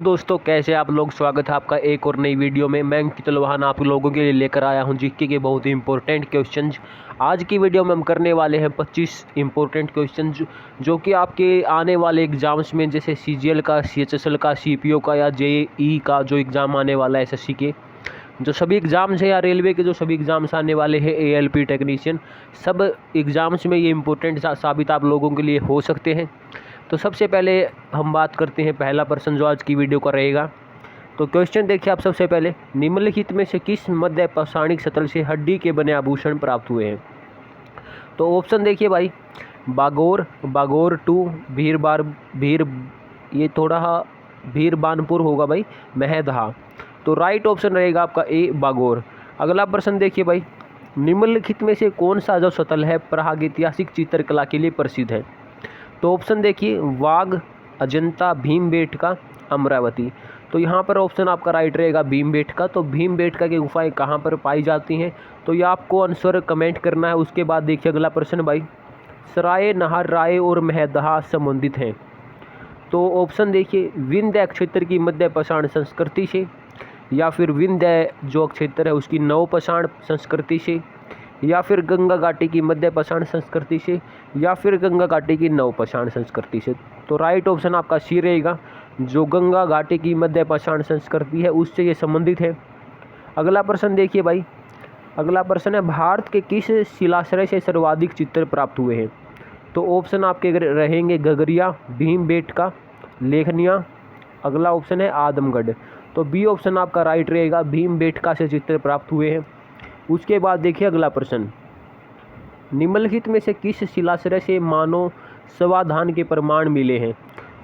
दोस्तों कैसे आप लोग। स्वागत है आपका एक और नई वीडियो में। मैं अंकित लोहान आप लोगों के लिए लेकर आया हूं जीके के बहुत ही इंपॉर्टेंट क्वेश्चंस। आज की वीडियो में हम करने वाले हैं 25 इंपॉर्टेंट क्वेश्चंस जो कि आपके आने वाले एग्जाम्स में, जैसे सीजीएल का, सीएचएसएल का, सीपीओ का या जेईई का जो एग्ज़ाम आने वाला है, एसएससी के जो सभी एग्ज़ाम्स हैं, या रेलवे के जो सभी एग्ज़ाम्स आने वाले हैं, एएलपी टेक्नीशियन, सब एग्ज़ाम्स में ये इंपॉर्टेंट साबित आप लोगों के लिए हो सकते हैं। तो सबसे पहले हम बात करते हैं पहला प्रश्न जो आज की वीडियो का रहेगा। तो क्वेश्चन देखिए आप सबसे पहले, निम्नलिखित में से किस मध्य पाषाणिक सतल से हड्डी के बने आभूषण प्राप्त हुए हैं? तो ऑप्शन देखिए भाई, बागोर, बागोर 2, ये थोड़ा भीरबानपुर होगा भाई, महदहा। तो राइट ऑप्शन रहेगा आपका ए, बागोर। अगला प्रश्न देखिए भाई, निम्नलिखित में से कौन सा जो सतल है प्रागैतिहासिक चित्रकला के लिए प्रसिद्ध है? तो ऑप्शन देखिए, वाघ, अजंता, भीमबेटका, अमरावती। तो यहाँ पर ऑप्शन आपका राइट रहेगा भीमबेटका। तो भीमबेटका की गुफाएं कहाँ पर पाई जाती हैं? तो ये आपको आंसर कमेंट करना है। उसके बाद देखिए अगला प्रश्न भाई, सराय, नाहर, राय और महदहा संबंधित हैं? तो ऑप्शन देखिए, विंध्य क्षेत्र की मध्य पाषाण संस्कृति से, या फिर विंध्य जो क्षेत्र है उसकी नवपाषाण संस्कृति से, या फिर गंगा घाटी की मध्य पाषाण संस्कृति से, या फिर गंगा घाटी की नवपाषाण संस्कृति से। तो राइट ऑप्शन आपका सी रहेगा, जो गंगा घाटी की मध्य पाषाण संस्कृति है उससे ये संबंधित है। अगला प्रश्न देखिए भाई, अगला प्रश्न है, भारत के किस शिलाश्रय से सर्वाधिक चित्र प्राप्त हुए हैं? तो ऑप्शन आपके रहेंगे गगरिया, भीमबेटका, लेखनिया। अगला ऑप्शन है आदमगढ़। तो बी ऑप्शन आपका राइट रहेगा, भीमबेटका से चित्र प्राप्त हुए हैं। उसके बाद देखिए अगला प्रश्न, निम्नलिखित में से किस शिलाश्रय से मानव समाधान के प्रमाण मिले हैं?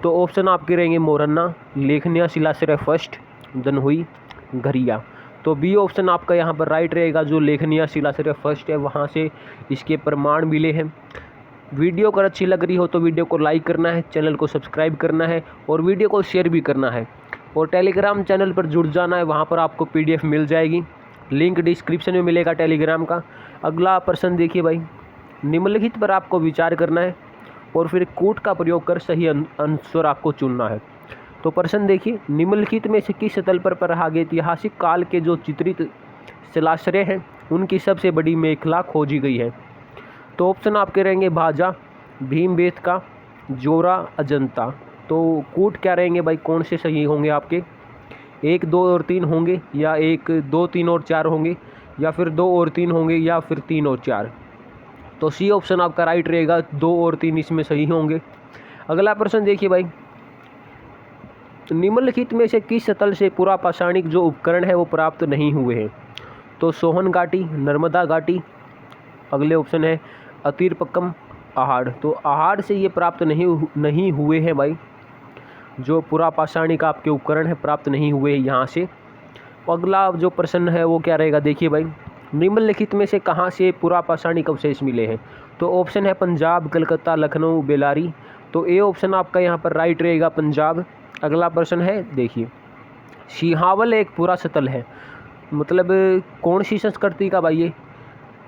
तो ऑप्शन आपके रहेंगे मोरन्ना, लेखनिया शिलाश्रय फर्स्ट, दनहुई, घरिया। तो बी ऑप्शन आपका यहाँ पर राइट रहेगा, जो लेखनिया शिलाश्रय फर्स्ट है वहाँ से इसके प्रमाण मिले हैं। वीडियो अगर अच्छी लग रही हो तो वीडियो को लाइक करना है, चैनल को सब्सक्राइब करना है और वीडियो को शेयर भी करना है, और टेलीग्राम चैनल पर जुड़ जाना है। वहाँ पर आपको PDF मिल जाएगी, लिंक डिस्क्रिप्शन में मिलेगा टेलीग्राम का। अगला प्रश्न देखिए भाई, निम्नलिखित पर आपको विचार करना है और फिर कूट का प्रयोग कर सही आंसर आपको चुनना है। तो प्रश्न देखिए, निम्नलिखित में से किस स्थल पर प्रागैतिहासिक काल के जो चित्रित शिलाश्रय हैं उनकी सबसे बड़ी मेखला खोजी गई है? तो ऑप्शन आपके रहेंगे भाजा, भीमबेटका, जोरा, अजंता। तो कूट क्या रहेंगे भाई, कौन से सही होंगे आपके? 1, 2 और 3 होंगे, या 1, 2, 3 और 4 होंगे, या फिर 2 और 3 होंगे, या फिर 3 और 4? तो सी ऑप्शन आपका राइट रहेगा, 2 और 3 इसमें सही होंगे। अगला प्रश्न देखिए भाई, निम्नलिखित में से किस स्थल से पुरापाषाणिक जो उपकरण है वो प्राप्त नहीं हुए हैं? तो सोहन घाटी, नर्मदा घाटी। अगले ऑप्शन है अतीरपक्कम, आहड़। तो आहड़ से ये प्राप्त नहीं हुए हैं भाई, जो पुरापाषाणिक आपके उपकरण है प्राप्त नहीं हुए यहाँ से। अगला जो प्रश्न है वो क्या रहेगा देखिए भाई, निम्नलिखित में से कहाँ से पुरापाषाणिक अवशेष मिले हैं? तो ऑप्शन है पंजाब, कलकत्ता, लखनऊ, बेलारी। तो ए ऑप्शन आपका यहाँ पर राइट रहेगा, पंजाब। अगला प्रश्न है देखिए, सिंहावल एक पुरासतल है, मतलब कौन सी संस्कृति का भाई ये?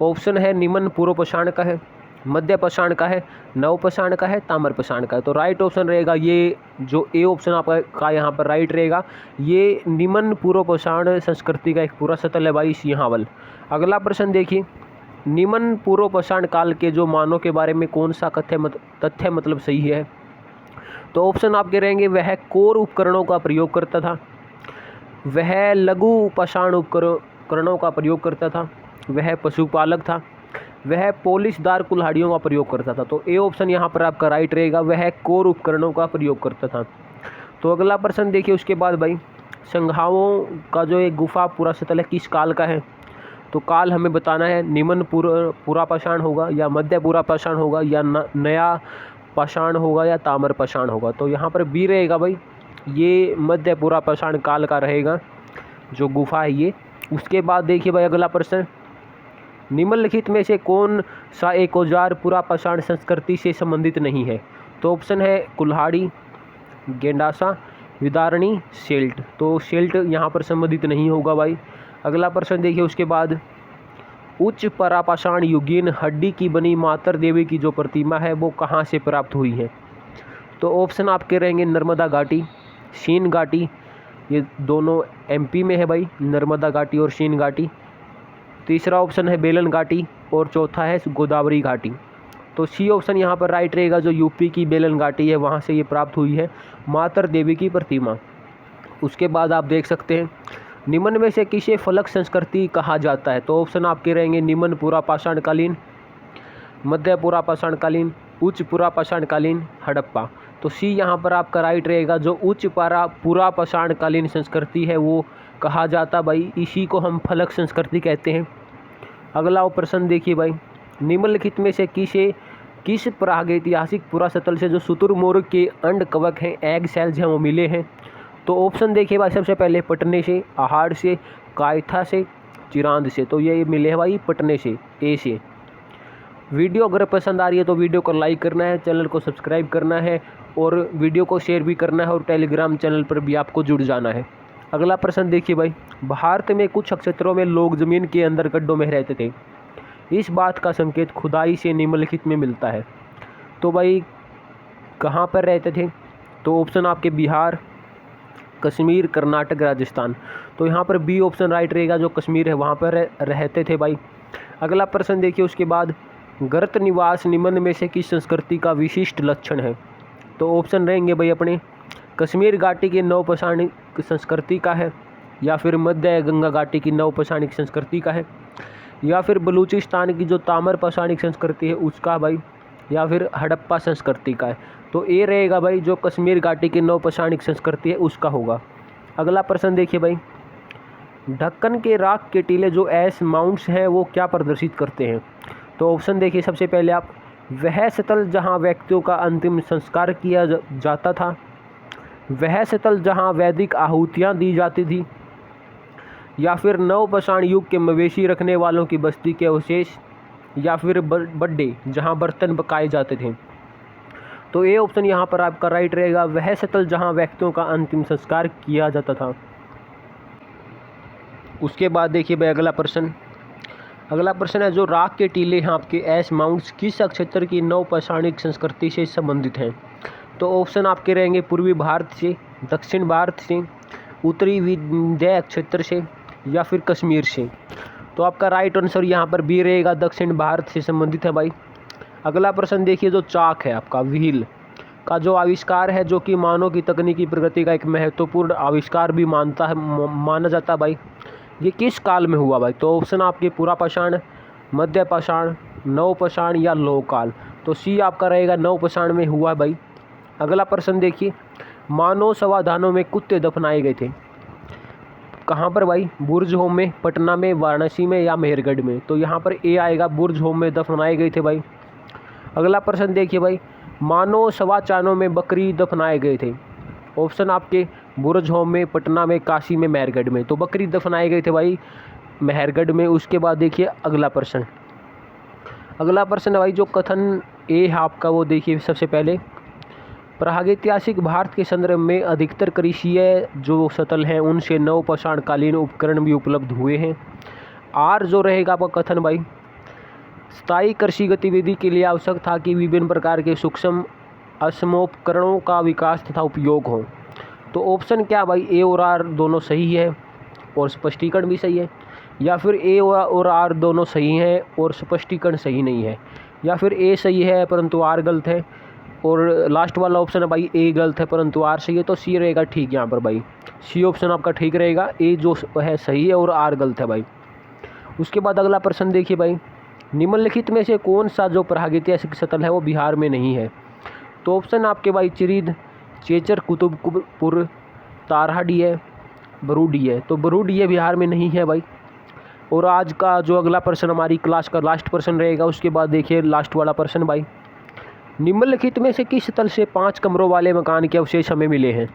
ऑप्शन है निम्न पूर्वपाषाण का है, मध्य पाषाण का है, नवपाषाण का है, ताम्रपाषाण का है। तो राइट ऑप्शन रहेगा ये, जो ए ऑप्शन आपका यहाँ पर राइट रहेगा, ये निम्न पूर्वपाषाण संस्कृति का एक पूरा सतल है भाई, सिंहावल। अगला प्रश्न देखिए, निम्न पूर्वपाषाण काल के जो मानव के बारे में कौन सा तथ्य मतलब सही है? तो ऑप्शन आपके रहेंगे, वह कोर उपकरणों का प्रयोग करता था, वह लघु पाषाण उपकरणों का प्रयोग करता था, वह पशुपालक था, वह पॉलिशदार कुल्हाड़ियों का प्रयोग करता था। तो ए ऑप्शन यहाँ पर आपका राइट रहेगा, वह कोर उपकरणों का प्रयोग करता था। तो अगला प्रश्न देखिए उसके बाद भाई, संघावों का जो एक गुफा पुरासतल है किस काल का है? तो काल हमें बताना है, निम्न पुरापाषाण होगा, या मध्य पुरापाषाण होगा, या नया पाषाण होगा, या ताम्रपाषाण होगा। तो यहाँ पर बी रहेगा भाई, ये मध्य पुरापाषाण काल का रहेगा जो गुफा है ये। उसके बाद देखिए भाई अगला प्रश्न, निम्नलिखित में से कौन सा एक औजार पुरापाषाण संस्कृति से संबंधित नहीं है? तो ऑप्शन है कुल्हाड़ी, गेंडासा, विदारणी, शेल्ट। तो शेल्ट यहाँ पर संबंधित नहीं होगा भाई। अगला प्रश्न देखिए उसके बाद, उच्च परापाषाण युगीन हड्डी की बनी मातर देवी की जो प्रतिमा है वो कहाँ से प्राप्त हुई है? तो ऑप्शन आपके रहेंगे नर्मदा घाटी, शीन घाटी, ये दोनों एमपी में है भाई, नर्मदा घाटी और शीन घाटी। तीसरा ऑप्शन है बेलन घाटी और चौथा है गोदावरी घाटी। तो सी ऑप्शन यहाँ पर राइट रहेगा, जो यूपी की बेलन घाटी है वहाँ से ये प्राप्त हुई है मातर देवी की प्रतिमा। उसके बाद आप देख सकते हैं निम्न में से किसे फलक संस्कृति कहा जाता है। तो ऑप्शन आपके रहेंगे निम्न पुरापाषाण कालीन, मध्य पुरापाषाण उच्च पुरापाषाण हड़प्पा। तो सी यहाँ पर आपका राइट रहेगा, जो उच्च पुरापाषाण संस्कृति है वो कहा जाता भाई, इसी को हम फलक संस्कृति कहते हैं। अगला प्रश्न देखिए भाई, निम्नलिखित में से किस प्रागैतिहासिक पुरातत्व से जो शुतुरमुर्ग के अंड कवक हैं, एग सेल्स हैं, वो मिले हैं। तो ऑप्शन देखिए भाई, सबसे पहले पटने से, आहार से, कायथा से, चिरांद से। तो ये मिले हैं भाई पटने से, ए से। वीडियो अगर पसंद आ रही है तो वीडियो को लाइक करना है, चैनल को सब्सक्राइब करना है और वीडियो को शेयर भी करना है और टेलीग्राम चैनल पर भी आपको जुड़ जाना है। अगला प्रश्न देखिए भाई, भारत में कुछ क्षेत्रों में लोग ज़मीन के अंदर गड्ढों में रहते थे, इस बात का संकेत खुदाई से निम्नलिखित में मिलता है। तो भाई कहाँ पर रहते थे। तो ऑप्शन आपके बिहार, कश्मीर, कर्नाटक, राजस्थान। तो यहाँ पर बी ऑप्शन राइट रहेगा, जो कश्मीर है वहाँ पर रहते थे भाई। अगला प्रश्न देखिए उसके बाद, गर्त निवास निम्न में से किस संस्कृति का विशिष्ट लक्षण है। तो ऑप्शन रहेंगे भाई अपने कश्मीर घाटी की नवपाषाणिक संस्कृति का है, या फिर मध्य गंगा घाटी की नवपाषाणिक संस्कृति का है, या फिर बलूचिस्तान की जो ताम्र पाषाणिक संस्कृति है उसका भाई, या फिर हड़प्पा संस्कृति का है। तो ए रहेगा भाई, जो कश्मीर घाटी की नवपाषाणिक संस्कृति है उसका होगा। अगला प्रश्न देखिए भाई, ढक्कन के राख के टीले जो एस माउंट्स हैं वो क्या प्रदर्शित करते हैं। तो ऑप्शन देखिए, सबसे पहले आप, वह स्थल जहां व्यक्तियों का अंतिम संस्कार किया जाता था, वह स्थल जहां वैदिक आहुतियां दी जाती थी, या फिर नवपाषाण युग के मवेशी रखने वालों की बस्ती के अवशेष, या फिर बड्डे जहां बर्तन पकाए जाते थे। तो ए ऑप्शन यहाँ पर आपका राइट रहेगा, वह स्थल जहां व्यक्तियों का अंतिम संस्कार किया जाता था। उसके बाद देखिए भाई अगला प्रश्न है, जो राख के टीले हैं आपके एस माउंट्स किस क्षेत्र की नवपाषाणिक संस्कृति से संबंधित हैं। तो ऑप्शन आपके रहेंगे पूर्वी भारत से, दक्षिण भारत से, उत्तरी विंध्य क्षेत्र से, या फिर कश्मीर से। तो आपका राइट आंसर यहाँ पर बी रहेगा, दक्षिण भारत से संबंधित है भाई। अगला प्रश्न देखिए, जो चाक है आपका व्हील का जो आविष्कार है, जो कि मानव की तकनीकी प्रगति का एक महत्वपूर्ण आविष्कार भी माना जाता है भाई, ये किस काल में हुआ भाई। तो ऑप्शन आपके पुरापाषाण, मध्यपाषाण, नवपाषाण या लौहकाल। तो सी आपका रहेगा, नवपाषाण में हुआ भाई। अगला प्रश्न देखिए, मानव समाधानों में कुत्ते दफनाए गए थे कहाँ पर भाई, बुर्ज होम में, पटना में, वाराणसी में या मेहरगढ़ में। तो यहाँ पर ए आएगा, बुर्ज होम में दफनाए गए थे भाई। अगला प्रश्न देखिए भाई, मानव समाचारों में बकरी दफनाए गए थे। ऑप्शन आपके बुर्ज होम में, पटना में, काशी में, मेहरगढ़ में। तो बकरी दफनाए गए थे भाई मेहरगढ़ में। उसके बाद देखिए अगला प्रश्न है भाई, जो कथन ए है आपका वो देखिए, सबसे पहले प्रागैतिहासिक भारत के संदर्भ में अधिकतर कृषीय जो स्थल हैं उनसे नवपाषाणकालीन उपकरण भी उपलब्ध हुए हैं। आर जो रहेगा आपका कथन भाई, स्थायी कृषि गतिविधि के लिए आवश्यक था कि विभिन्न प्रकार के सूक्ष्म असमोपकरणों का विकास तथा उपयोग हो। तो ऑप्शन क्या भाई, ए और आर दोनों सही है और स्पष्टीकरण भी सही है, या फिर ए और आर दोनों सही हैं और स्पष्टीकरण सही नहीं है, या फिर ए सही है परंतु आर गलत है, और लास्ट वाला ऑप्शन है भाई ए गलत है परंतु आर सही है। तो सी रहेगा ठीक यहाँ पर भाई, सी ऑप्शन आपका ठीक रहेगा, ए जो है सही है और आर गलत है भाई। उसके बाद अगला प्रश्न देखिए भाई, निम्नलिखित में से कौन सा जो प्रागैतिहासिक स्थल है वो बिहार में नहीं है। तो ऑप्शन आपके भाई चिरीद, चेचर, कुतुबपुर, तारहाडी है, बरूडी है। तो बरूडी है बिहार में नहीं है भाई। और आज का जो अगला प्रश्न हमारी क्लास का लास्ट प्रश्न रहेगा। उसके बाद देखिए लास्ट वाला प्रश्न भाई, निम्नलिखित में से किस स्थल से 5 कमरों वाले मकान के अवशेष हमें मिले हैं।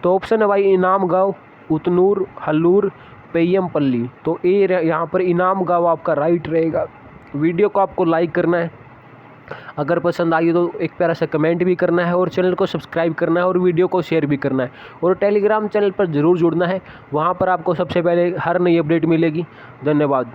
तो ऑप्शन है भाई इनाम गाँव, उतनूर, हल्लूर, पेयमपल्ली। तो ए यहाँ पर इनाम गाँव आपका राइट रहेगा। वीडियो को आपको लाइक करना है, अगर पसंद आई तो एक प्यारा सा कमेंट भी करना है और चैनल को सब्सक्राइब करना है और वीडियो को शेयर भी करना है, और टेलीग्राम चैनल पर ज़रूर जुड़ना है, वहाँ पर आपको सबसे पहले हर नई अपडेट मिलेगी। धन्यवाद।